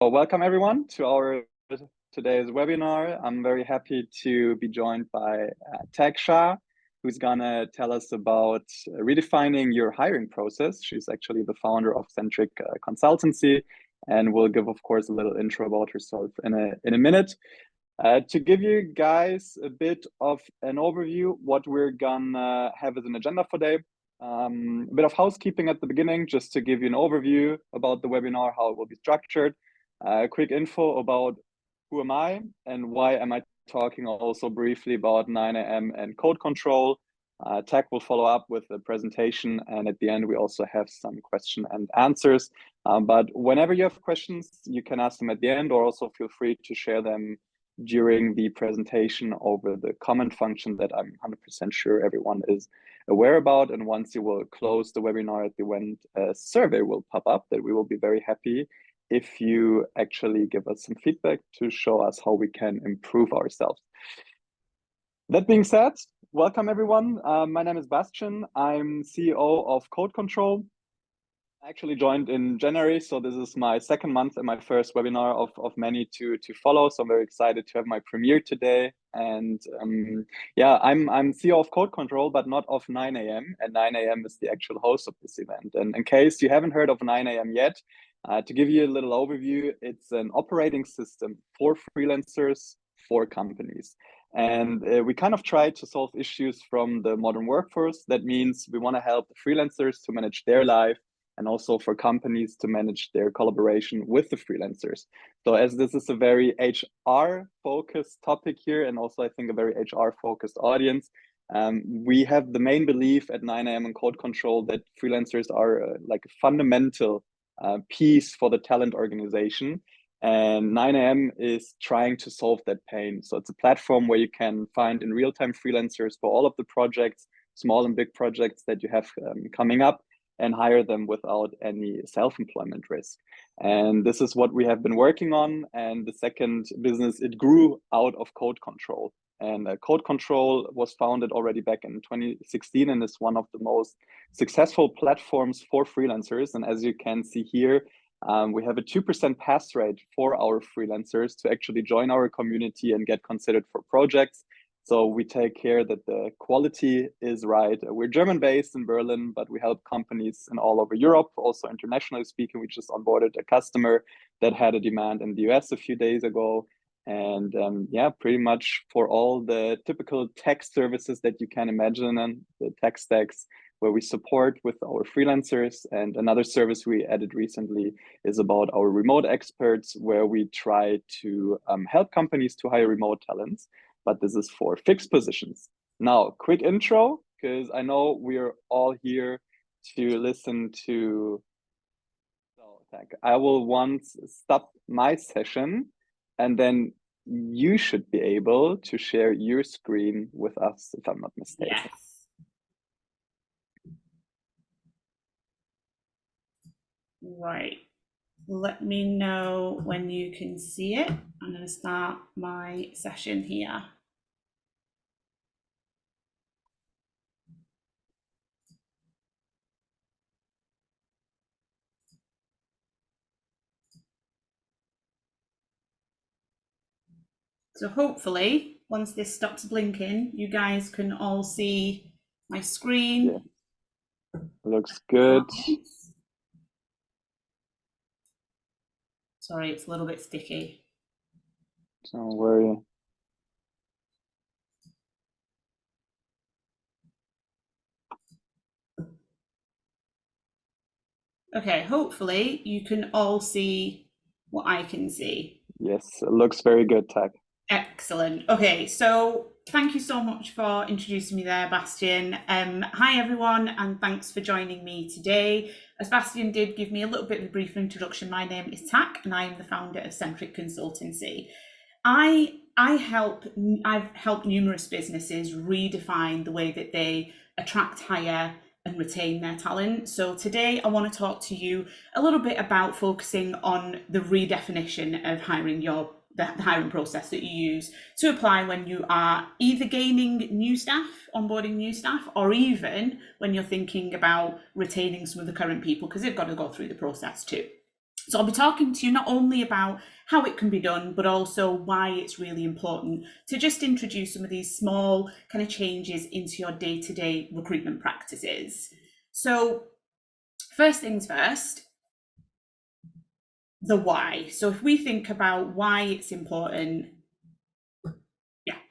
Well, welcome everyone to our today's webinar. I'm very happy to be joined by Tag Shah, who's gonna tell us about redefining your hiring process. She's actually the founder of Centric Consultancy, and will give, of course, a little intro about herself in a minute. To give you guys a bit of an overview, what we're gonna have as an agenda for today. A bit of housekeeping at the beginning, just to give you an overview about the webinar, how it will be structured. Quick info about who am I and why am I talking, also briefly about 9am and code control. Tech will follow up with a presentation, and at the end we also have some question and answers. But whenever you have questions, you can ask them at the end, or also feel free to share them during the presentation over the comment function that I'm 100% sure everyone is aware about. And once you will close the webinar at the end, a survey will pop up that we will be very happy if you actually give us some feedback to show us how we can improve ourselves. That being said, welcome everyone. My name is Bastian. I'm CEO of Code Control. I actually joined in January, so this is my second month and my first webinar of many to follow. So I'm very excited to have my premiere today. And yeah, I'm CEO of Code Control, but not of 9am. And 9am is the actual host of this event. And in case you haven't heard of 9am yet, to give you a little overview, it's an operating system for freelancers, for companies. And we kind of try to solve issues from the modern workforce. That means we want to help the freelancers to manage their life, and also for companies to manage their collaboration with the freelancers. So as this is a very HR focused topic here, and also I think a very HR focused audience, we have the main belief at 9am and Code Control that freelancers are like a fundamental piece for the talent organization. And 9am is trying to solve that pain. So it's a platform where you can find in real-time freelancers for all of the projects, small and big projects that you have coming up, and hire them without any self-employment risk. And this is what we have been working on. And the second business, it grew out of Code Control. And Code Control was founded already back in 2016 and is one of the most successful platforms for freelancers. And as you can see here, we have a 2% pass rate for our freelancers to actually join our community and get considered for projects. So we take care that the quality is right. We're German-based in Berlin, but we help companies in all over Europe, also internationally speaking. We just onboarded a customer that had a demand in the US a few days ago. And yeah, pretty much for all the typical tech services that you can imagine, and the tech stacks where we support with our freelancers. And another service we added recently is about our remote experts, where we try to help companies to hire remote talents, but this is for fixed positions. Now, quick intro, because I know we're all here to listen to. So, I will once stop my session, and then you should be able to share your screen with us, if I'm not mistaken. Yes. Right. Let me know when you can see it. I'm going to start my session here. So hopefully, once this stops blinking, you guys can all see my screen. Yeah. Looks good. Sorry, it's a little bit sticky. Don't worry. Okay, hopefully you can all see what I can see. Yes, it looks very good, Tag. Excellent. Okay, so thank you so much for introducing me there, Bastian. Hi everyone, and thanks for joining me today. As Bastian did give me a little bit of a brief introduction, my name is Tak, and I am the founder of Centric Consultancy. I've helped numerous businesses redefine the way that they attract, hire, and retain their talent. So today I want to talk to you a little bit about focusing on the redefinition of the hiring process that you use to apply when you are either gaining new staff, onboarding new staff, or even when you're thinking about retaining some of the current people, because they've got to go through the process too. So I'll be talking to you not only about how it can be done, but also why it's really important to just introduce some of these small kind of changes into your day-to-day recruitment practices. So first things first, the why. So if we think about why it's important,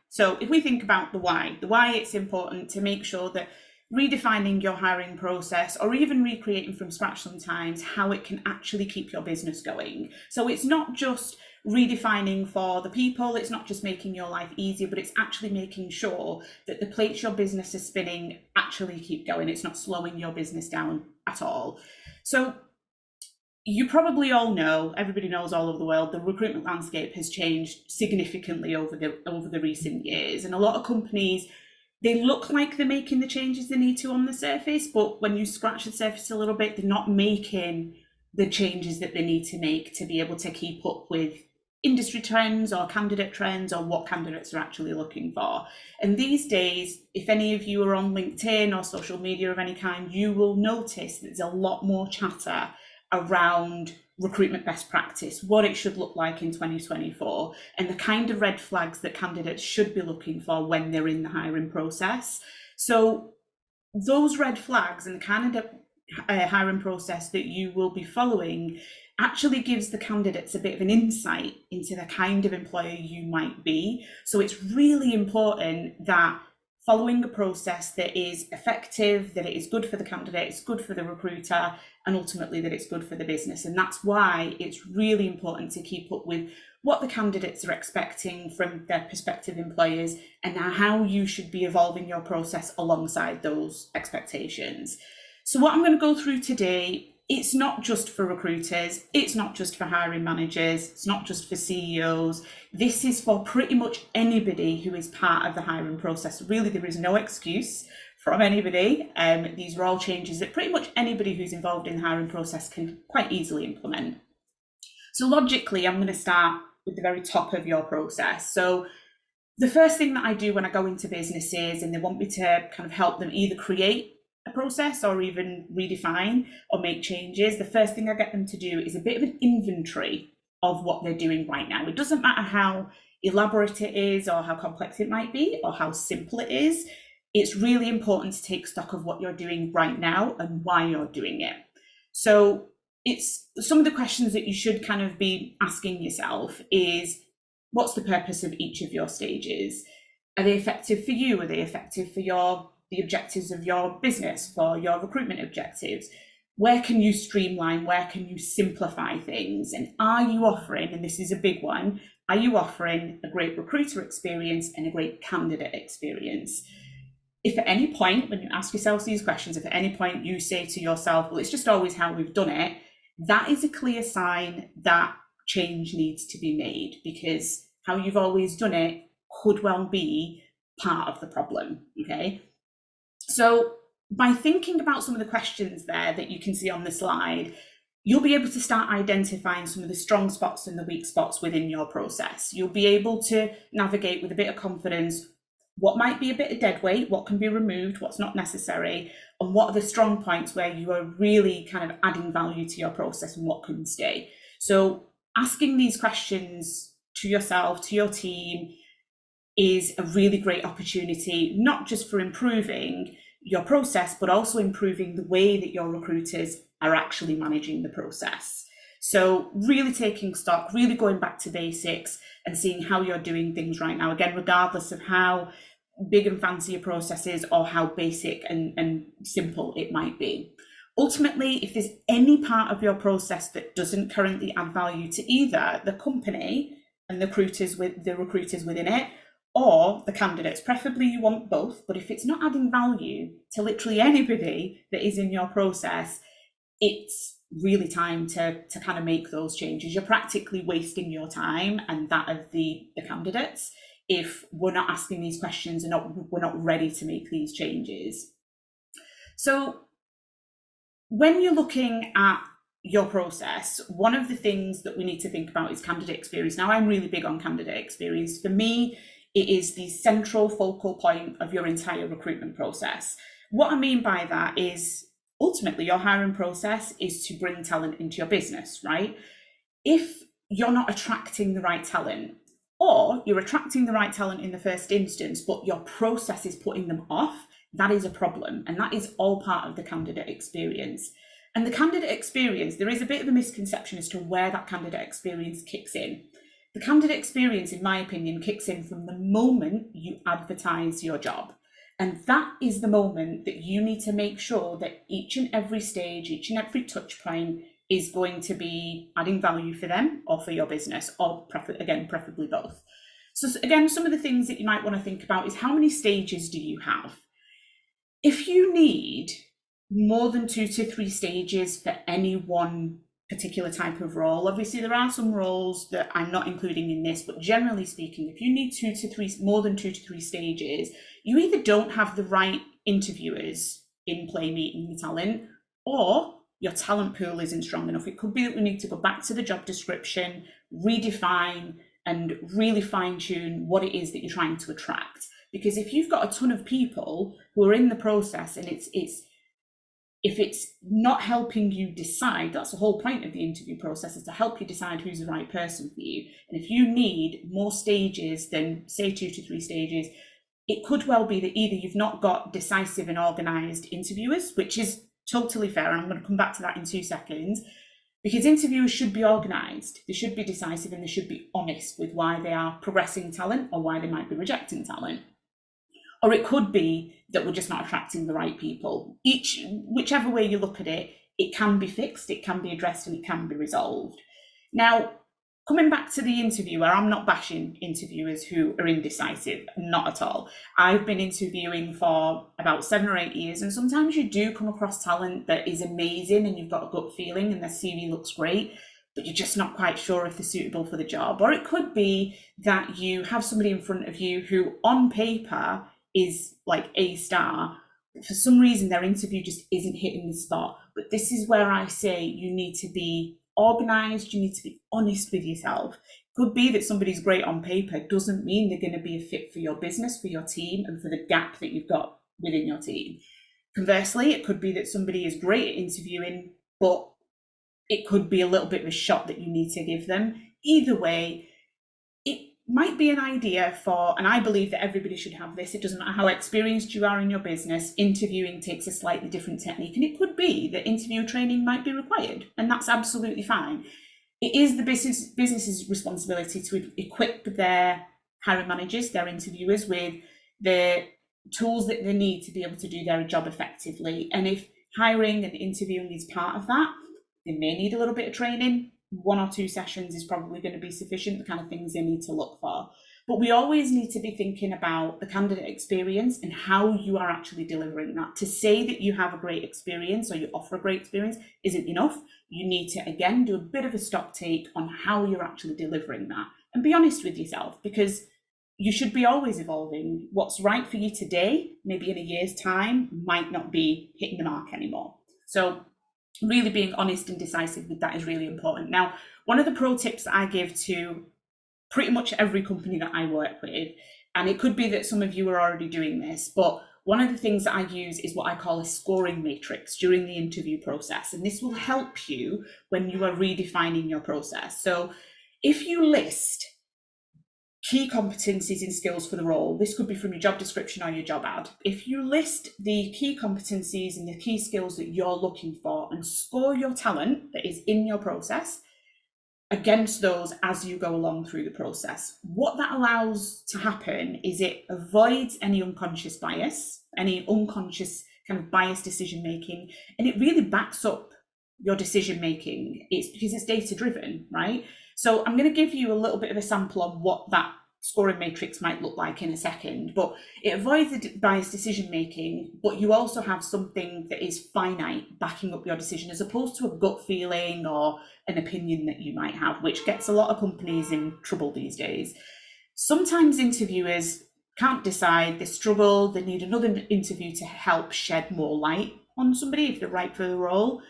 so if we think about the why it's important to make sure that redefining your hiring process, or even recreating from scratch sometimes, how it can actually keep your business going. So it's not just redefining for the people, it's not just making your life easier, but it's actually making sure that the plates your business is spinning actually keep going. It's not slowing your business down at all. So you probably all know, everybody knows all over the world, the recruitment landscape has changed significantly over the recent years. And a lot of companies, they look like they're making the changes they need to on the surface, but when you scratch the surface a little bit, they're not making the changes that they need to make to be able to keep up with industry trends or candidate trends or what candidates are actually looking for. And these days, if any of you are on LinkedIn or social media of any kind, you will notice there's a lot more chatter around recruitment best practice, what it should look like in 2024, and the kind of red flags that candidates should be looking for when they're in the hiring process. So those red flags and the kind of hiring process that you will be following actually gives the candidates a bit of an insight into the kind of employer you might be. So it's really important that following a process that is effective, that it is good for the candidate, it's good for the recruiter, and ultimately that it's good for the business. And that's why it's really important to keep up with what the candidates are expecting from their prospective employers and how you should be evolving your process alongside those expectations. So what I'm going to go through today, it's not just for recruiters, it's not just for hiring managers, it's not just for CEOs. This is for pretty much anybody who is part of the hiring process. Really, there is no excuse from anybody. These are all changes that pretty much anybody who's involved in the hiring process can quite easily implement. So logically, I'm going to start with the very top of your process. So the first thing that I do when I go into businesses and they want me to kind of help them either create a process or even redefine or make changes, the first thing I get them to do is a bit of an inventory of what they're doing right now. It doesn't matter how elaborate it is or how complex it might be or how simple it is. It's really important to take stock of what you're doing right now and why you're doing it. So it's some of the questions that you should kind of be asking yourself is, what's the purpose of each of your stages? Are they effective for you? Are they effective for the objectives of your business, for your recruitment objectives? Where can you streamline? Where can you simplify things? And are you offering, and this is a big one, are you offering a great recruiter experience and a great candidate experience? If at any point, when you ask yourselves these questions, if at any point you say to yourself, well, it's just always how we've done it, that is a clear sign that change needs to be made, because how you've always done it could well be part of the problem, okay? So by thinking about some of the questions there that you can see on the slide, you'll be able to start identifying some of the strong spots and the weak spots within your process. You'll be able to navigate with a bit of confidence what might be a bit of dead weight, what can be removed, what's not necessary, and what are the strong points where you are really kind of adding value to your process and what can stay. So asking these questions to yourself, to your team, is a really great opportunity, not just for improving your process, but also improving the way that your recruiters are actually managing the process. So really taking stock, really going back to basics and seeing how you're doing things right now, again, regardless of how big and fancy your process is or how basic and simple it might be. Ultimately, if there's any part of your process that doesn't currently add value to either the company and the recruiters within it, or the candidates, preferably you want both, but if it's not adding value to literally anybody that is in your process, it's really time to kind of make those changes. You're practically wasting your time and that of the candidates if we're not asking these questions and we're not ready to make these changes. So when you're looking at your process, one of the things that we need to think about is candidate experience. Now, I'm really big on candidate experience. For me, it is the central focal point of your entire recruitment process. What I mean by that is ultimately your hiring process is to bring talent into your business, right? if you're not attracting the right talent, or you're attracting the right talent in the first instance, but your process is putting them off, that is a problem. And that is all part of the candidate experience. And the candidate experience, there is a bit of a misconception as to where that candidate experience kicks in. The candidate experience, in my opinion, kicks in from the moment you advertise your job. And that is the moment that you need to make sure that each and every stage, each and every touch point is going to be adding value for them or for your business, or preferably both. So again, some of the things that you might want to think about is, how many stages do you have? If you need more than 2 to 3 stages for any one particular type of role, obviously there are some roles that I'm not including in this, but generally speaking, if you need more than 2 to 3 stages, you either don't have the right interviewers in play meeting the talent, or your talent pool isn't strong enough. It could be that we need to go back to the job description, redefine, and really fine tune what it is that you're trying to attract. Because if you've got a ton of people who are in the process and if it's not helping you decide, that's the whole point of the interview process, is to help you decide who's the right person for you. And if you need more stages than, say, 2 to 3 stages, it could well be that either you've not got decisive and organized interviewers, which is totally fair, and I'm going to come back to that in 2 seconds, because interviewers should be organized, they should be decisive, and they should be honest with why they are progressing talent or why they might be rejecting talent. Or it could be that we're just not attracting the right people. Whichever way you look at it, it can be fixed, it can be addressed, and it can be resolved. Now, coming back to the interviewer, I'm not bashing interviewers who are indecisive, not at all. I've been interviewing for about 7 or 8 years, and sometimes you do come across talent that is amazing and you've got a gut feeling and their CV looks great, but you're just not quite sure if they're suitable for the job. Or it could be that you have somebody in front of you who on paper is like a star, but for some reason their interview just isn't hitting the spot. But this is where I say you need to be organized, you need to be honest with yourself. It could be that somebody's great on paper, doesn't mean they're going to be a fit for your business, for your team, and for the gap that you've got within your team. Conversely, it could be that somebody is great at interviewing, but it could be a little bit of a shot that you need to give them. Either way, it might be an idea for, and I believe that everybody should have this, it doesn't matter how experienced you are in your business, interviewing takes a slightly different technique, and it could be that interview training might be required, and that's absolutely fine. It is the business's responsibility to equip their hiring managers, their interviewers, with the tools that they need to be able to do their job effectively. And if hiring and interviewing is part of that, they may need a little bit of training. 1 or 2 sessions is probably going to be sufficient, the kind of things they need to look for. But we always need to be thinking about the candidate experience and how you are actually delivering that. To say that you have a great experience or you offer a great experience isn't enough. You need to, again, do a bit of a stock take on how you're actually delivering that. And be honest with yourself, because you should be always evolving. What's right for you today, maybe in a year's time, might not be hitting the mark anymore. So really being honest and decisive with that is really important. Now, one of the pro tips that I give to pretty much every company that I work with, and it could be that some of you are already doing this, but one of the things that I use is what I call a scoring matrix during the interview process. And this will help you when you are redefining your process. So if you list key competencies and skills for the role, this could be from your job description or your job ad. If you list the key competencies and the key skills that you're looking for and score your talent that is in your process against those as you go along through the process, what that allows to happen is it avoids any unconscious bias, any unconscious kind of biased decision making, and it really backs up your decision making. It's because it's data driven, right? So I'm going to give you a little bit of a sample of what that scoring matrix might look like in a second, but it avoids the biased decision making, but you also have something that is finite backing up your decision, as opposed to a gut feeling or an opinion that you might have, which gets a lot of companies in trouble these days. Sometimes interviewers can't decide, they struggle, they need another interview to help shed more light on somebody if they're right for the role.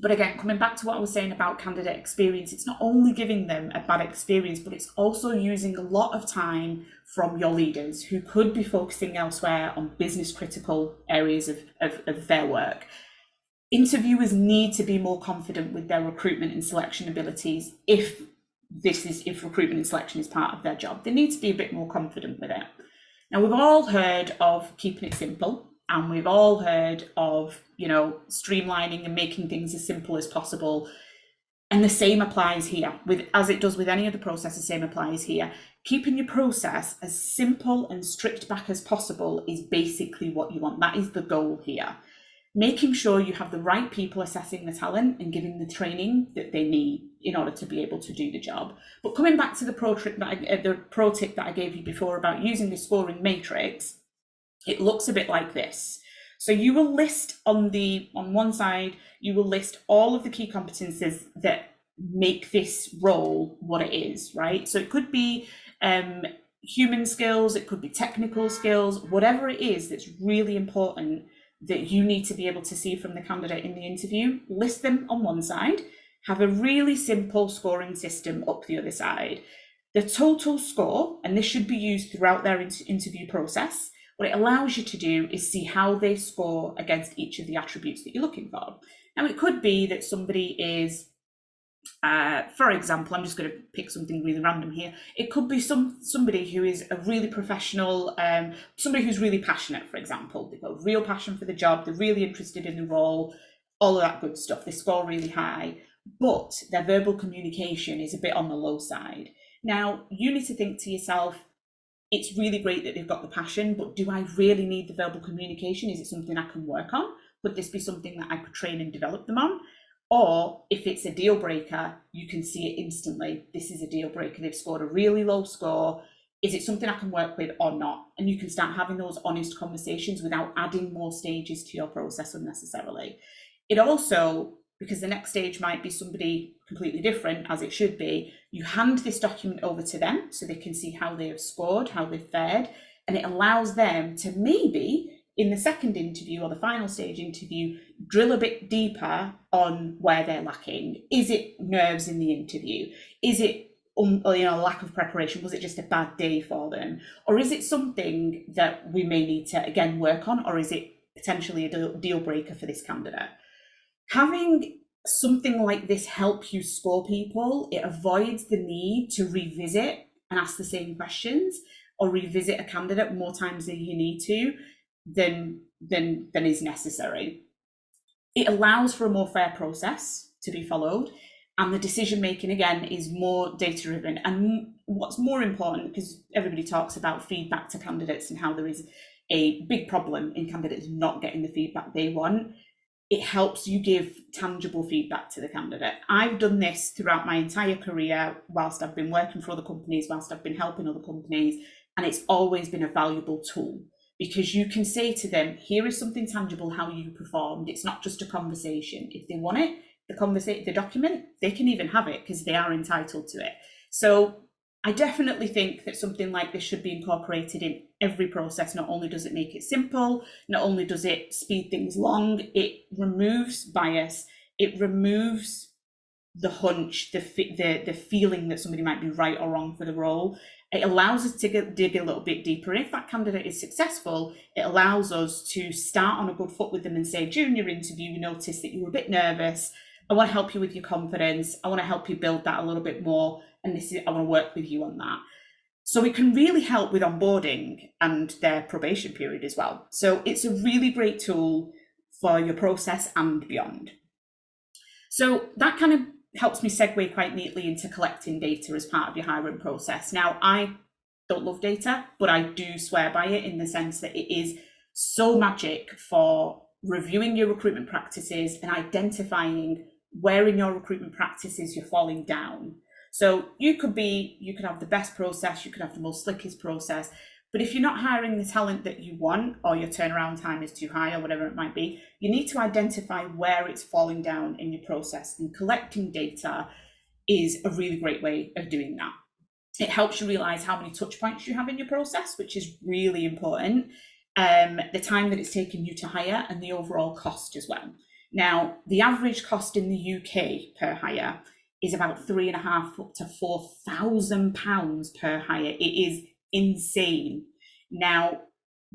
But again, coming back to what I was saying about candidate experience, it's not only giving them a bad experience, but it's also using a lot of time from your leaders who could be focusing elsewhere on business critical areas of their work. interviewers need to be more confident with their recruitment and selection abilities if recruitment and selection is part of their job. They need to be a bit more confident with it. Now, we've all heard of keeping it simple, and we've all heard of, streamlining and making things as simple as possible. And the same applies here, as it does with any other process, the same applies here. Keeping your process as simple and stripped back as possible is basically what you want. That is the goal here. Making sure you have the right people assessing the talent and giving the training that they need in order to be able to do the job. But coming back to the pro tip that I gave you before about using the scoring matrix, it looks a bit like this. So you will list on one side, you will list all of the key competencies that make this role what it is, right? So it could be human skills, it could be technical skills, whatever it is that's really important that you need to be able to see from the candidate in the interview, list them on one side, have a really simple scoring system up the other side. The total score, and this should be used throughout their interview process, what it allows you to do is see how they score against each of the attributes that you're looking for. Now, it could be that somebody is, for example, I'm just going to pick something really random here. It could be somebody who is a really professional, somebody who's really passionate, for example. They've got real passion for the job, they're really interested in the role, all of that good stuff. They score really high, but their verbal communication is a bit on the low side. Now, you need to think to yourself, it's really great that they've got the passion, but do I really need the verbal communication? Is it something I can work on? Could this be something that I could train and develop them on? Or if it's a deal breaker, you can see it instantly. This is a deal breaker. They've scored a really low score. Is it something I can work with or not? And you can start having those honest conversations without adding more stages to your process unnecessarily. It also, because the next stage might be somebody completely different, as it should be, you hand this document over to them so they can see how they have scored, how they've fared, and it allows them to maybe, in the second interview or the final stage interview, drill a bit deeper on where they're lacking. Is it nerves in the interview? Is it lack of preparation? Was it just a bad day for them? Or is it something that we may need to, again, work on? Or is it potentially a deal breaker for this candidate? Having something like this help you score people, it avoids the need to revisit and ask the same questions or revisit a candidate more times than you need to than is necessary. It allows for a more fair process to be followed, and the decision making again is more data driven. And what's more important, because everybody talks about feedback to candidates and how there is a big problem in candidates not getting the feedback they want, it helps you give tangible feedback to the candidate. I've done this throughout my entire career whilst I've been working for other companies, whilst I've been helping other companies, and it's always been a valuable tool because you can say to them, here is something tangible, how you performed. It's not just a conversation. If they want it, the document, they can even have it because they are entitled to it. So I definitely think that something like this should be incorporated in every process. Not only does it make it simple, not only does it speed things along, it removes bias, it removes the hunch, the feeling that somebody might be right or wrong for the role. It allows us to dig a little bit deeper. And if that candidate is successful, it allows us to start on a good foot with them and say, during your interview, you noticed that you were a bit nervous. I want to help you with your confidence. I want to help you build that a little bit more. And I want to work with you on that. So it can really help with onboarding and their probation period as well. So it's a really great tool for your process and beyond. So that kind of helps me segue quite neatly into collecting data as part of your hiring process. Now, I don't love data, but I do swear by it in the sense that it is so magic for reviewing your recruitment practices and identifying where in your recruitment practices you're falling down. So you could have the best process, you could have the most slickest process, but if you're not hiring the talent that you want, or your turnaround time is too high or whatever it might be, you need to identify where it's falling down in your process, and collecting data is a really great way of doing that. It helps you realize how many touch points you have in your process, which is really important, the time that it's taken you to hire, and the overall cost as well. Now, the average cost in the UK per hire is about £3,500 to £4,000 per hire. It is insane. Now,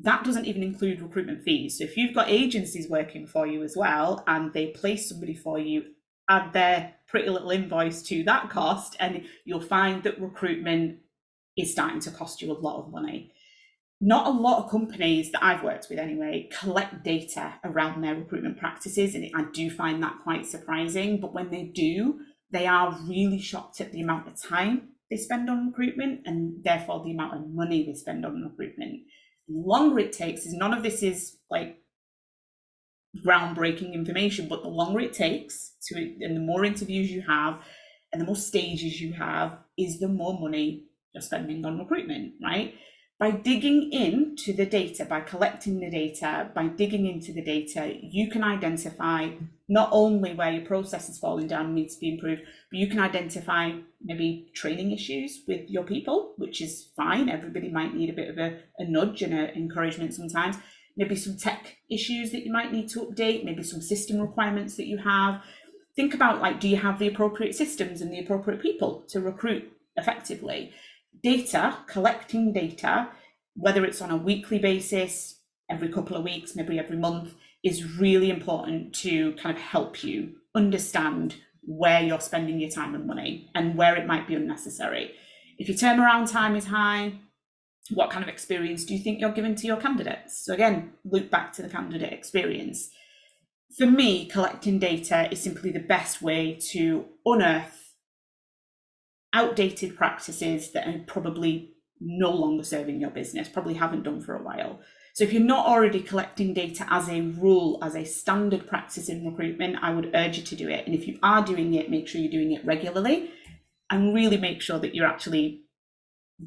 That doesn't even include recruitment fees. So if you've got agencies working for you as well, and they place somebody for you, add their pretty little invoice to that cost, and you'll find that recruitment is starting to cost you a lot of money. Not a lot of companies that I've worked with anyway collect data around their recruitment practices, and I do find that quite surprising. But when they do, they are really shocked at the amount of time they spend on recruitment, and therefore the amount of money they spend on recruitment. The longer it takes, is none of this is like groundbreaking information, but the longer it takes to, and the more interviews you have and the more stages you have, is the more money you're spending on recruitment, right? By digging into the data, by collecting the data, by digging into the data, you can identify not only where your process is falling down and needs to be improved, but you can identify maybe training issues with your people, which is fine. Everybody might need a bit of a nudge and an encouragement sometimes. Maybe some tech issues that you might need to update, maybe some system requirements that you have. Think about, like, do you have the appropriate systems and the appropriate people to recruit effectively? Data, collecting data, whether it's on a weekly basis, every couple of weeks, maybe every month, is really important to kind of help you understand where you're spending your time and money and where it might be unnecessary. If your turnaround time is high, what kind of experience do you think you're giving to your candidates? So again, loop back to the candidate experience. For me, collecting data is simply the best way to unearth outdated practices that are probably no longer serving your business, probably haven't done for a while. So if you're not already collecting data as a rule, as a standard practice in recruitment, I would urge you to do it. And if you are doing it, make sure you're doing it regularly and really make sure that you're actually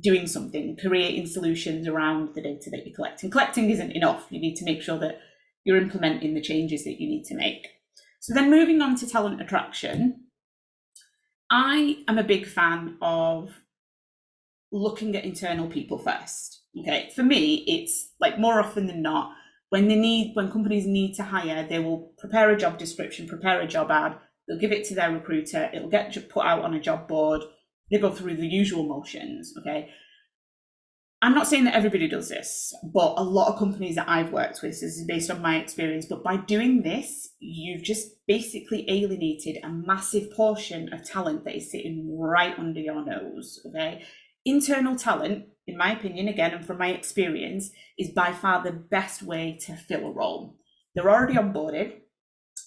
doing something, creating solutions around the data that you're collecting. Collecting isn't enough. You need to make sure that you're implementing the changes that you need to make. So then moving on to talent attraction, I am a big fan of looking at internal people first. Okay, for me, it's like more often than not, when companies need to hire, they will prepare a job description, prepare a job ad, they'll give it to their recruiter, it'll get put out on a job board, they go through the usual motions. Okay, I'm not saying that everybody does this, but a lot of companies that I've worked with, this is based on my experience, but by doing this, you've just basically alienated a massive portion of talent that is sitting right under your nose, okay? Internal talent, in my opinion, again, and from my experience, is by far the best way to fill a role. They're already onboarded,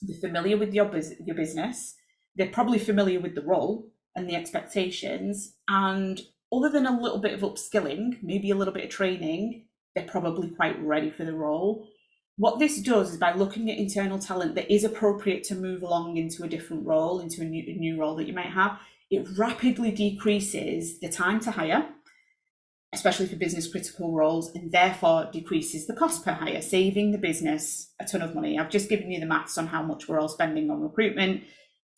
they're familiar with your business, they're probably familiar with the role and the expectations, and other than a little bit of upskilling, maybe a little bit of training, they're probably quite ready for the role. What this does is, by looking at internal talent that is appropriate to move along into a different role, into a new role that you might have, it rapidly decreases the time to hire, especially for business critical roles, and therefore decreases the cost per hire, saving the business a ton of money. I've just given you the maths on how much we're all spending on recruitment.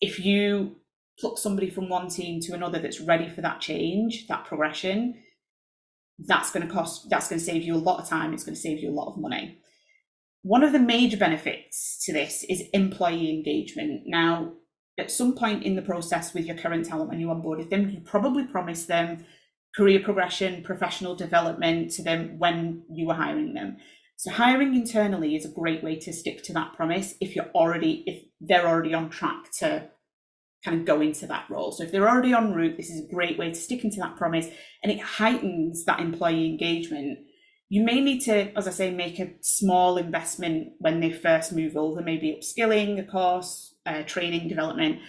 If you pluck somebody from one team to another that's ready for that change, that progression, that's going to save you a lot of time, it's going to save you a lot of money. One of the major benefits to this is employee engagement. Now, at some point in the process with your current talent, when you onboarded them, you probably promised them career progression, professional development to them when you were hiring them. So hiring internally is a great way to stick to that promise if they're already on track to kind of go into that role. So if they're already en route, this is a great way to stick into that promise, and it heightens that employee engagement. You may need to, as I say, make a small investment when they first move over, maybe upskilling, a course, training, development,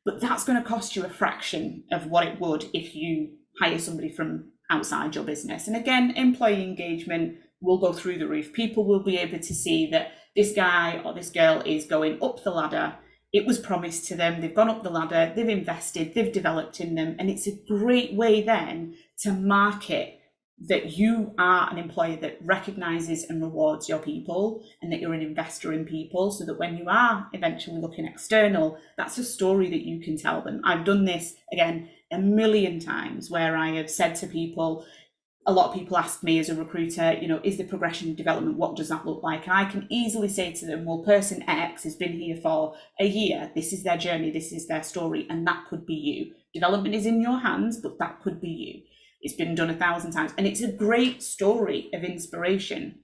but that's going to cost you a fraction of what it would if you hire somebody from outside your business. And again, employee engagement will go through the roof. People will be able to see that this guy or this girl is going up the ladder. It was promised to them, they've gone up the ladder, they've invested, they've developed in them. And it's a great way then to market that you are an employer that recognizes and rewards your people, and that you're an investor in people, so that when you are eventually looking external, that's a story that you can tell them. I've done this, again, a million times, where I have said to people, a lot of people ask me as a recruiter, is the progression development, what does that look like? And I can easily say to them, well, person X has been here for a year. This is their journey. This is their story. And that could be you. Development is in your hands, but that could be you. It's been done 1,000 times. And it's a great story of inspiration.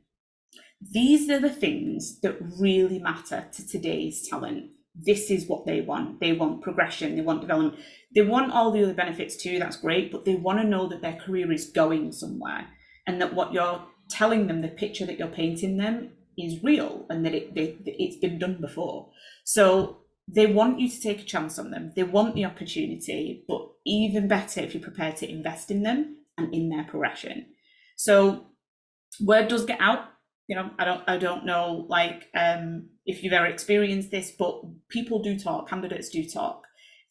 These are the things that really matter to today's talent. This is what they want. They want progression, they want development, they want all the other benefits too, that's great, but they want to know that their career is going somewhere, and that what you're telling them, the picture that you're painting them, is real, and that it's been done before. So they want you to take a chance on them. They want the opportunity, but even better if you're prepared to invest in them and in their progression. So word does get out. You know, I don't know, like, if you've ever experienced this, but people do talk, candidates do talk,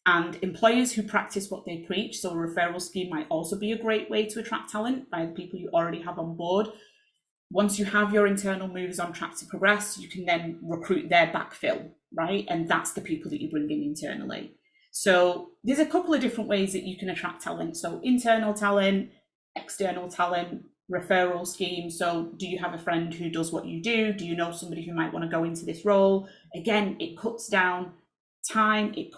and employers who practice what they preach. So a referral scheme might also be a great way to attract talent by the people you already have on board. Once you have your internal moves on track to progress, you can then recruit their backfill, right? And that's the people that you bring in internally. So there's a couple of different ways that you can attract talent. So internal talent, external talent, referral scheme. So do you have a friend who does what you do? Do you know somebody who might want to go into this role? Again, it cuts down time. It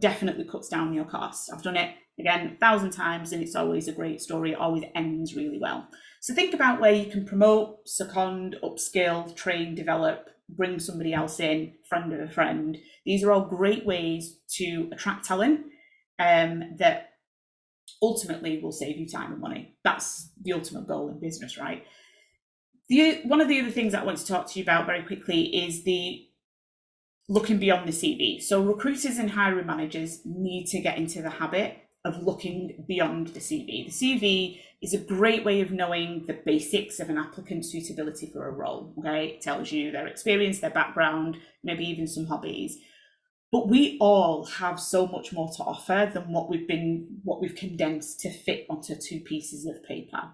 definitely cuts down your costs. I've done it again 1,000 times, and it's always a great story. It always ends really well. So think about where you can promote, second, upskill, train, develop, bring somebody else in, friend of a friend. These are all great ways to attract talent that ultimately will save you time and money. That's the ultimate goal in business, right? One of the other things that I want to talk to you about very quickly is the looking beyond the CV. So recruiters and hiring managers need to get into the habit of looking beyond the CV. The CV is a great way of knowing the basics of an applicant's suitability for a role. Okay, it tells you their experience, their background, maybe even some hobbies. But we all have so much more to offer than what we've condensed to fit onto 2 pieces of paper.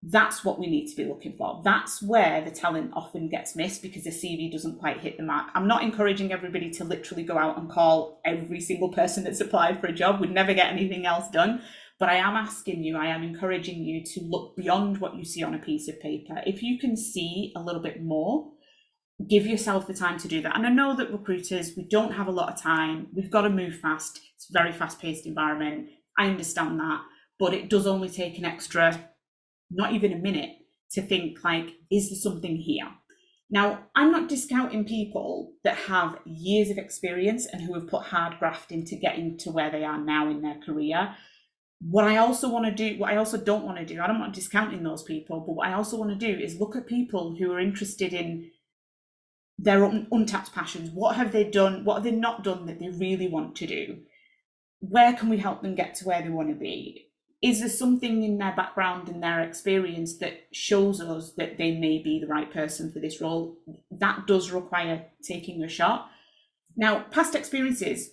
That's what we need to be looking for. That's where the talent often gets missed, because the CV doesn't quite hit the mark. I'm not encouraging everybody to literally go out and call every single person that's applied for a job. We'd never get anything else done. But I am encouraging you to look beyond what you see on a piece of paper. If you can see a little bit more, give yourself the time to do that. And I know that recruiters, we don't have a lot of time. We've got to move fast. It's a very fast-paced environment. I understand that. But it does only take an extra, not even a minute, to think like, is there something here? Now, I'm not discounting people that have years of experience and who have put hard graft into getting to where they are now in their career. What I also don't want to do, I don't want discounting those people, but what I also want to do is look at people who are interested in their untapped passions. What have they done? What have they not done that they really want to do? Where can we help them get to where they want to be? Is there something in their background and their experience that shows us that they may be the right person for this role? That does require taking a shot. Now, past experiences.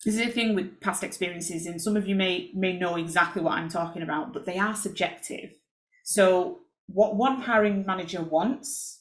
This is the thing with past experiences, and some of you may know exactly what I'm talking about, but they are subjective. So what one hiring manager wants,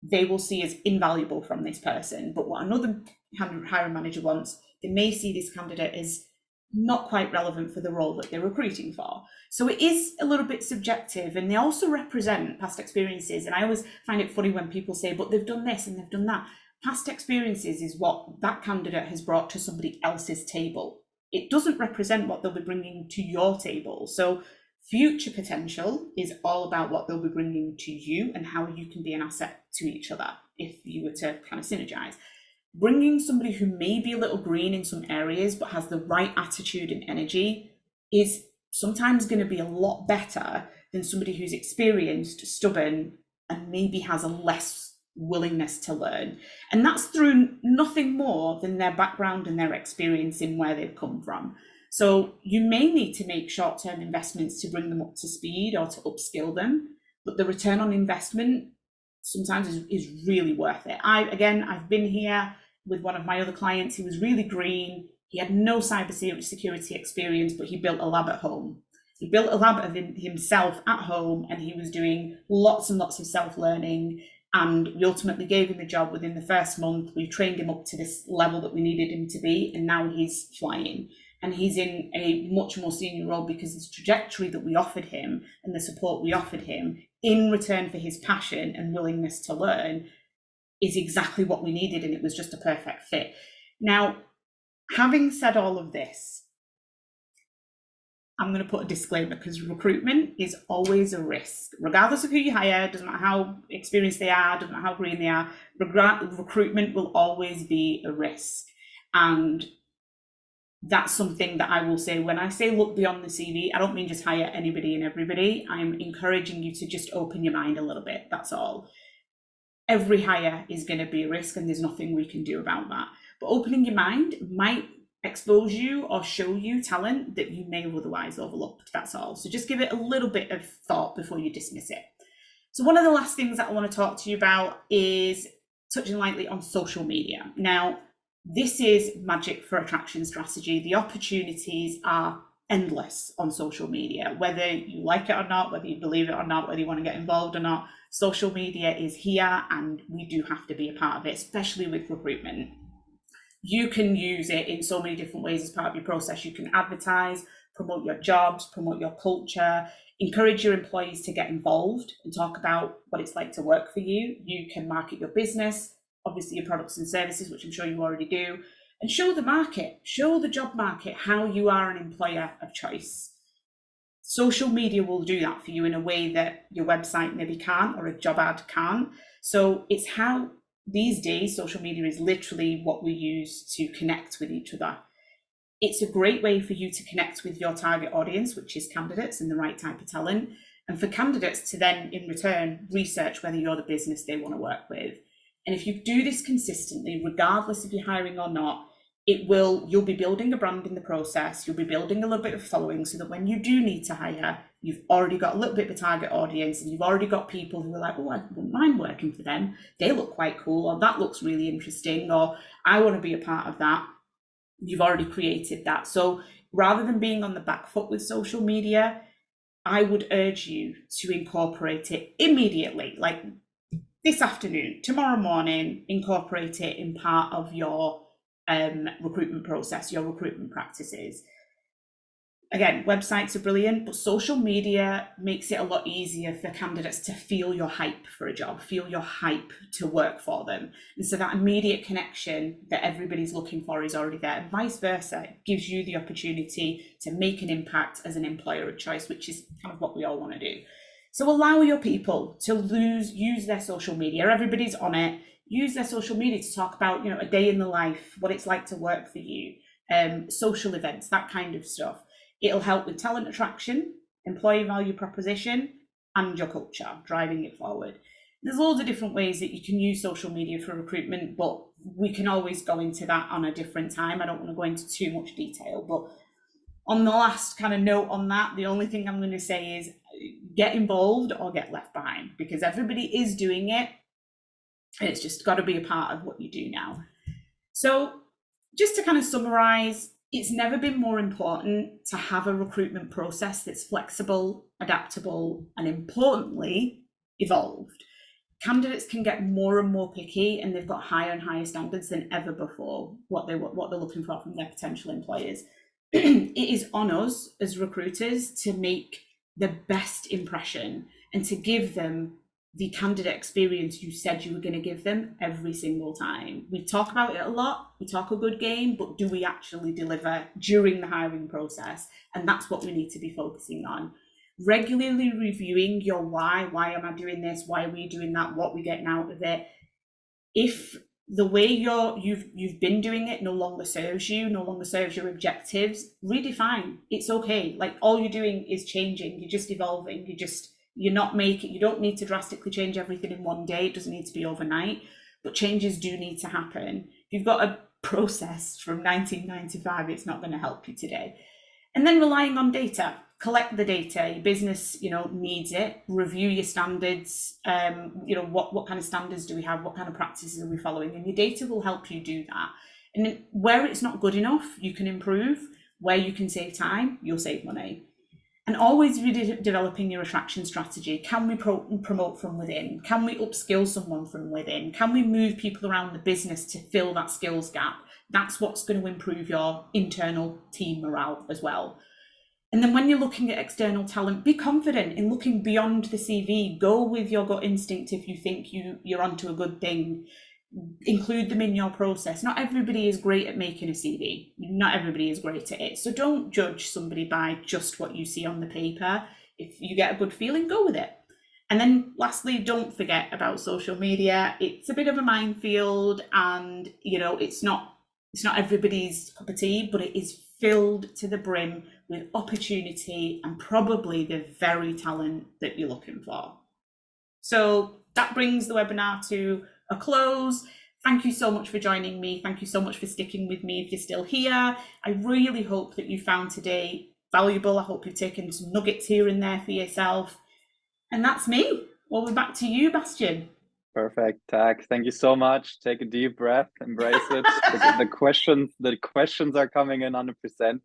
they will see as invaluable from this person. But what another hiring manager wants, they may see this candidate as not quite relevant for the role that they're recruiting for. So it is a little bit subjective, and they also represent past experiences. And I always find it funny when people say, but they've done this and they've done that. Past experiences is what that candidate has brought to somebody else's table. It doesn't represent what they'll be bringing to your table. So future potential is all about what they'll be bringing to you and how you can be an asset to each other if you were to kind of synergize. Bringing somebody who may be a little green in some areas but has the right attitude and energy is sometimes going to be a lot better than somebody who's experienced, stubborn, and maybe has a less willingness to learn. And that's through nothing more than their background and their experience in where they've come from. So you may need to make short-term investments to bring them up to speed or to upskill them, but the return on investment sometimes is really worth it. I've been here with one of my other clients. He was really green. He had no cybersecurity experience, but he built a lab at home. He built a lab of himself at home, and he was doing lots and lots of self-learning. And we ultimately gave him the job within the first month. We trained him up to this level that we needed him to be, and now he's flying. And he's in a much more senior role because the trajectory that we offered him and the support we offered him in return for his passion and willingness to learn is exactly what we needed, and it was just a perfect fit. Now, having said all of this, I'm going to put a disclaimer, because recruitment is always a risk, regardless of who you hire. Doesn't matter how experienced they are, doesn't matter how green they are. Recruitment will always be a risk. And that's something that I will say. When I say look beyond the CV, I don't mean just hire anybody and everybody. I'm encouraging you to just open your mind a little bit. That's all. Every hire is going to be a risk, and there's nothing we can do about that. But opening your mind might expose you or show you talent that you may have otherwise overlooked. That's all. So just give it a little bit of thought before you dismiss it. So one of the last things that I want to talk to you about is touching lightly on social media. Now, this is magic for attraction strategy. The opportunities are endless on social media, whether you like it or not, whether you believe it or not, whether you want to get involved or not. Social media is here, and we do have to be a part of it, especially with recruitment. You can use it in so many different ways as part of your process. You can advertise, promote your jobs, promote your culture, encourage your employees to get involved and talk about what it's like to work for you. You can market your business, obviously your products and services, which I'm sure you already do, and show the market, show the job market how you are an employer of choice. Social media will do that for you in a way that your website maybe can't, or a job ad can't. So it's how these days social media is literally what we use to connect with each other. It's a great way for you to connect with your target audience, which is candidates and the right type of talent, and for candidates to then in return research whether you're the business they want to work with. And if you do this consistently, regardless if you're hiring or not, you'll be building a brand in the process. You'll be building a little bit of following, so that when you do need to hire, you've already got a little bit of a target audience, and you've already got people who are like, oh, I wouldn't mind working for them. They look quite cool, or that looks really interesting, or I want to be a part of that. You've already created that. So rather than being on the back foot with social media, I would urge you to incorporate it immediately, like this afternoon, tomorrow morning. Incorporate it in part of your recruitment process, your recruitment practices. Again, websites are brilliant, but social media makes it a lot easier for candidates to feel your hype for a job, feel your hype to work for them. And so that immediate connection that everybody's looking for is already there, and vice versa. It gives you the opportunity to make an impact as an employer of choice, which is kind of what we all want to do. So allow your people to use their social media. Everybody's on it. Use their social media to talk about, a day in the life, what it's like to work for you, social events, that kind of stuff. It'll help with talent attraction, employee value proposition, and your culture, driving it forward. There's loads of different ways that you can use social media for recruitment, but we can always go into that on a different time. I don't want to go into too much detail, but on the last kind of note on that, the only thing I'm going to say is get involved or get left behind, because everybody is doing it. And it's just got to be a part of what you do now. So just to kind of summarize, it's never been more important to have a recruitment process that's flexible, adaptable, and importantly, evolved. Candidates can get more and more picky, and they've got higher and higher standards than ever before, what they're looking for from their potential employers. It is on us as recruiters to make the best impression and to give them the candidate experience you said you were going to give them every single time. We talk about it a lot, we talk a good game, but do we actually deliver during the hiring process? And that's what we need to be focusing on. Regularly reviewing your why am I doing this? Why are we doing that? What are we getting out of it? If the way you've been doing it no longer serves you, no longer serves your objectives, redefine. It's okay. Like, all you're doing is changing. You're just evolving. You don't need to drastically change everything in one day. It doesn't need to be overnight, but changes do need to happen. If you've got a process from 1995, it's not going to help you today. And then relying on data. Collect the data. Your business, needs it. Review your standards. What kind of standards do we have? What kind of practices are we following? And your data will help you do that. And then where it's not good enough, you can improve. Where you can save time, you'll save money. And always developing your attraction strategy. Can we promote from within? Can we upskill someone from within? Can we move people around the business to fill that skills gap? That's what's going to improve your internal team morale as well. And then when you're looking at external talent, be confident in looking beyond the CV. Go with your gut instinct if you think you're onto a good thing. include them in your process. Not everybody is great at making a CV. Not everybody is great at it. So don't judge somebody by just what you see on the paper. If you get a good feeling, go with it. And then lastly, don't forget about social media. It's a bit of a minefield, and it's not everybody's cup of tea, but it is filled to the brim with opportunity and probably the very talent that you're looking for. So that brings the webinar to a close. Thank you so much for joining me. Thank you so much for sticking with me if you're still here. I really hope that you found today valuable. I hope you've taken some nuggets here and there for yourself. And that's me. Over back to you, Bastian. Perfect, Tag. Thank you so much. Take a deep breath, embrace it. The questions are coming in 100%.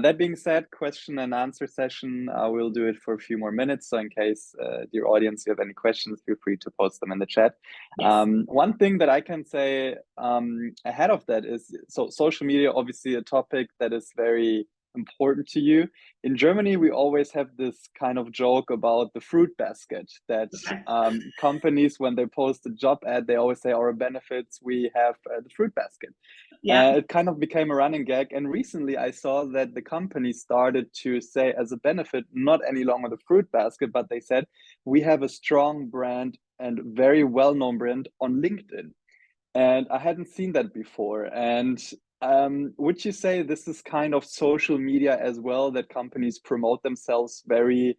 That being said, question and answer session, we'll do it for a few more minutes. So in case, dear audience, you have any questions, feel free to post them in the chat. Yes. One thing that I can say ahead of that is, so social media, obviously a topic that is very important to you. In Germany, we always have this kind of joke about the fruit basket that companies, when they post a job ad, they always say our benefits, we have the fruit basket. Yeah. It kind of became a running gag. And recently I saw that the company started to say as a benefit, not any longer the fruit basket, but they said, we have a strong brand and very well-known brand on LinkedIn. And I hadn't seen that before. And would you say this is kind of social media as well, that companies promote themselves very,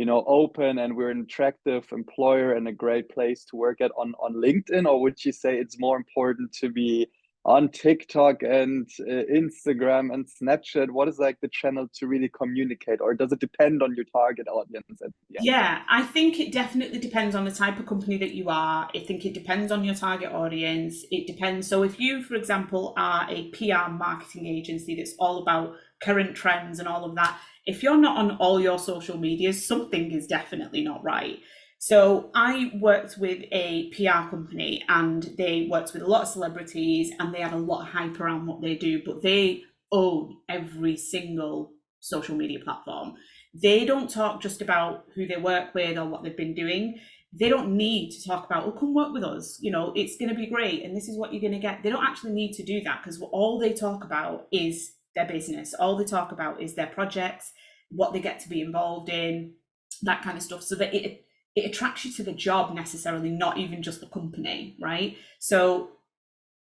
open, and we're an attractive employer and a great place to work at on LinkedIn? Or would you say it's more important to be on TikTok and Instagram and Snapchat? What is like the channel to really communicate, or does it depend on your target audience at the end? Yeah, I think it definitely depends on the type of company that you are. I think it depends on your target audience. It depends. So if you, for example, are a PR marketing agency that's all about current trends and all of that, if you're not on all your social medias, something is definitely not right. So I worked with a PR company, and they worked with a lot of celebrities, and they had a lot of hype around what they do, but they own every single social media platform. They don't talk just about who they work with or what they've been doing. They don't need to talk about, oh, come work with us, it's going to be great and this is what you're going to get. They don't actually need to do that, because all they talk about is their business. All they talk about is their projects, what they get to be involved in, that kind of stuff, so that it attracts you to the job necessarily, not even just the company, right? So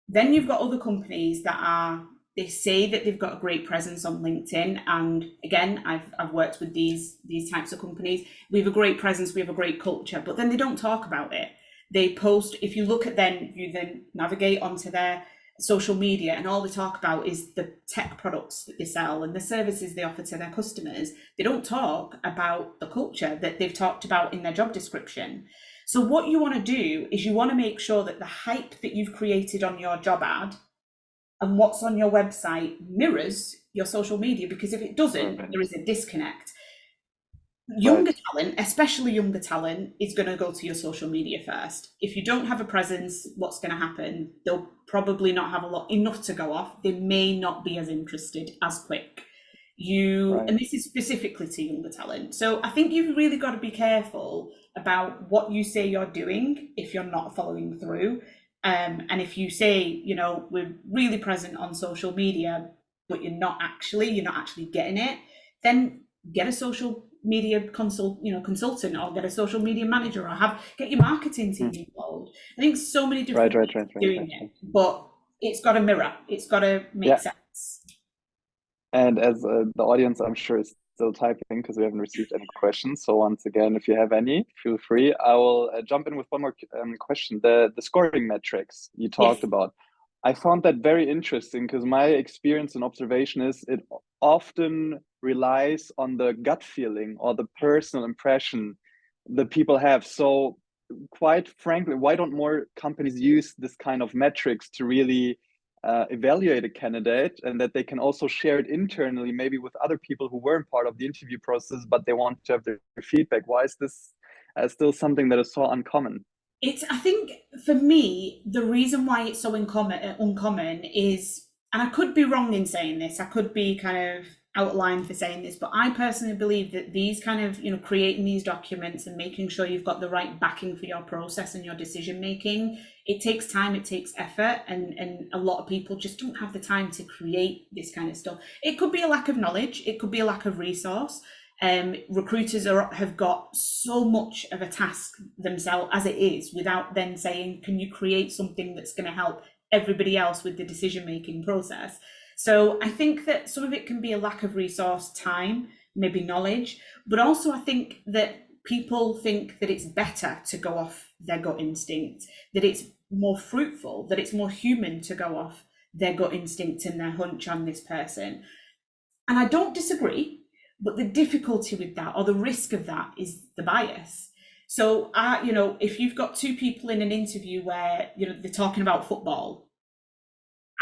then you've got other companies that they say that they've got a great presence on LinkedIn. And again, I've worked with these types of companies. We have a great presence, we have a great culture, but then they don't talk about it. They post, if you look at them, you then navigate onto their social media, and all they talk about is the tech products that they sell and the services they offer to their customers. They don't talk about the culture that they've talked about in their job description. So what you want to do is you want to make sure that the hype that you've created on your job ad and what's on your website mirrors your social media, because if it doesn't, there is a disconnect. Younger talent, especially younger talent, is going to go to your social media first. If you don't have a presence, what's going to happen? They'll probably not have enough to go off. They may not be as interested as quick. And this is specifically to younger talent. So I think you've really got to be careful about what you say you're doing if you're not following through. And if you say, we're really present on social media, but you're not actually getting it, then get a social media consultant, or get a social media manager, or get your marketing team involved. I think so many different ways of doing it, but it's got to mirror. It's got to make sense. And as the audience, I'm sure, is still typing because we haven't received any questions. So once again, if you have any, feel free. I will jump in with one more question. The scoring metrics you talked about. I found that very interesting, because my experience and observation is it often relies on the gut feeling or the personal impression that people have. So quite frankly, why don't more companies use this kind of metrics to really evaluate a candidate, and that they can also share it internally, maybe with other people who weren't part of the interview process, but they want to have their feedback? Why is this still something that is so uncommon? I think for me, the reason why it's so uncommon is, and I could be wrong in saying this, I could be kind of out of line for saying this, but I personally believe that these kind of, creating these documents and making sure you've got the right backing for your process and your decision making, it takes time, it takes effort, and a lot of people just don't have the time to create this kind of stuff. It could be a lack of knowledge, it could be a lack of resource. Recruiters have got so much of a task themselves as it is, without then saying, can you create something that's going to help everybody else with the decision making process? So I think that some of it can be a lack of resource, time, maybe knowledge, but also I think that people think that it's better to go off their gut instinct, that it's more fruitful, that it's more human to go off their gut instinct and their hunch on this person. And I don't disagree, but the difficulty with that, or the risk of that, is the bias. So, if you've got two people in an interview where, they're talking about football,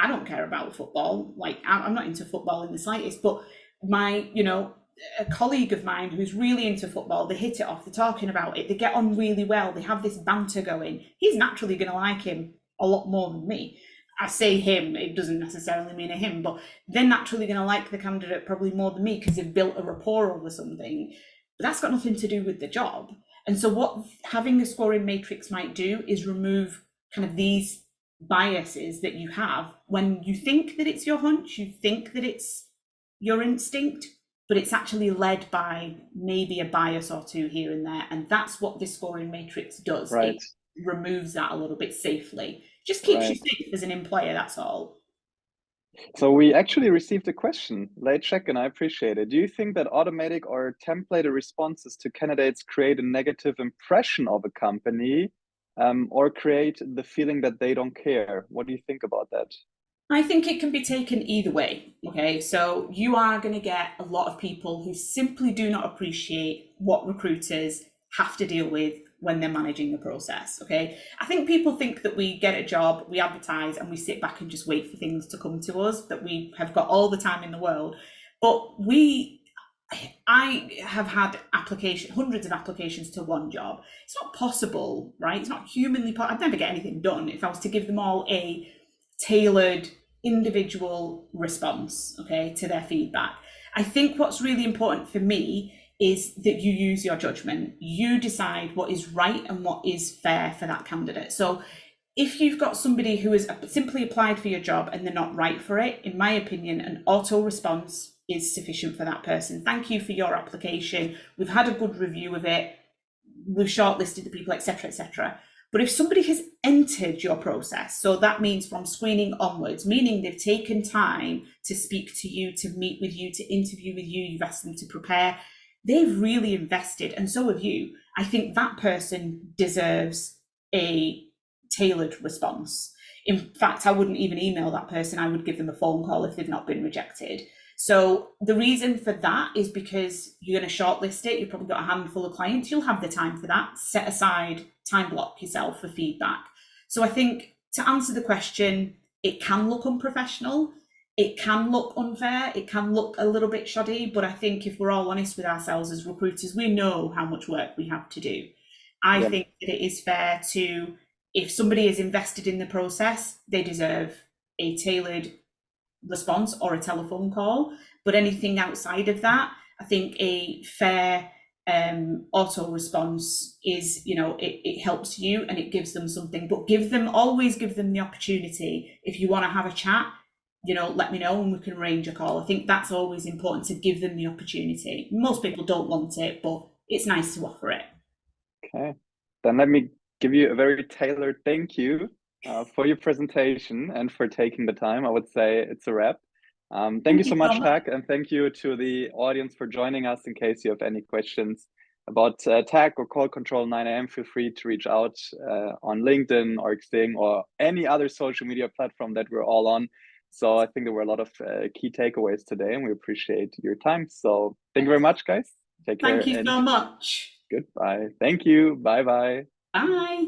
I don't care about football. Like, I'm not into football in the slightest, but a colleague of mine who's really into football, they hit it off, they're talking about it, they get on really well, they have this banter going. He's naturally going to like him a lot more than me. I say him, it doesn't necessarily mean a him, but they're naturally going to like the candidate probably more than me because they've built a rapport over something. But that's got nothing to do with the job. And so what having a scoring matrix might do is remove kind of these biases that you have when you think that it's your hunch, you think that it's your instinct, but it's actually led by maybe a bias or two here and there. And that's what this scoring matrix does. Right. It removes that a little bit safely. Just keeps Right. you safe as an employer, that's all. So we actually received a question, late check, and I appreciate it. Do you think that automatic or templated responses to candidates create a negative impression of a company, or create the feeling that they don't care? What do you think about that? I think it can be taken either way. Okay, so you are going to get a lot of people who simply do not appreciate what recruiters have to deal with when they're managing the process. Okay, I think people think that we get a job, we advertise, and we sit back and just wait for things to come to us, that we have got all the time in the world. But I have had hundreds of applications to one job. It's not possible, right? It's not humanly possible. I'd never get anything done if I was to give them all a tailored individual response, okay, to their feedback. I think what's really important for me is that you use your judgment. You decide what is right and what is fair for that candidate. So if you've got somebody who has simply applied for your job and they're not right for it, in my opinion, an auto response is sufficient for that person. Thank you for your application. We've had a good review of it. We've shortlisted the people, etc., etc. But if somebody has entered your process, so that means from screening onwards, meaning they've taken time to speak to you, to meet with you, to interview with you, you've asked them to prepare, they've really invested, and so have you. I think that person deserves a tailored response. In fact, I wouldn't even email that person. I would give them a phone call if they've not been rejected. So the reason for that is because you're going to shortlist it. You've probably got a handful of clients. You'll have the time for that. Set aside, time block yourself for feedback. So I think to answer the question, it can look unprofessional. It can look unfair. It can look a little bit shoddy. But I think if we're all honest with ourselves as recruiters, we know how much work we have to do. I think that it is fair to, if somebody is invested in the process, they deserve a tailored response or a telephone call. But anything outside of that, I think a fair auto response is, it helps you and it gives them something. But always give them the opportunity. If you want to have a chat, let me know and we can arrange a call. I think that's always important, to give them the opportunity. Most people don't want it, but it's nice to offer it. Okay, then let me give you a very tailored thank you for your presentation and for taking the time. I would say it's a wrap. Thank you so much, Tak, and thank you to the audience for joining us. In case you have any questions about Tak or Call Control 9 AM, feel free to reach out on LinkedIn or Xing or any other social media platform that we're all on. So I think there were a lot of key takeaways today, and we appreciate your time. So thank you very much, guys. Take care. Thank you so much. Goodbye. Thank you. Bye-bye. Bye.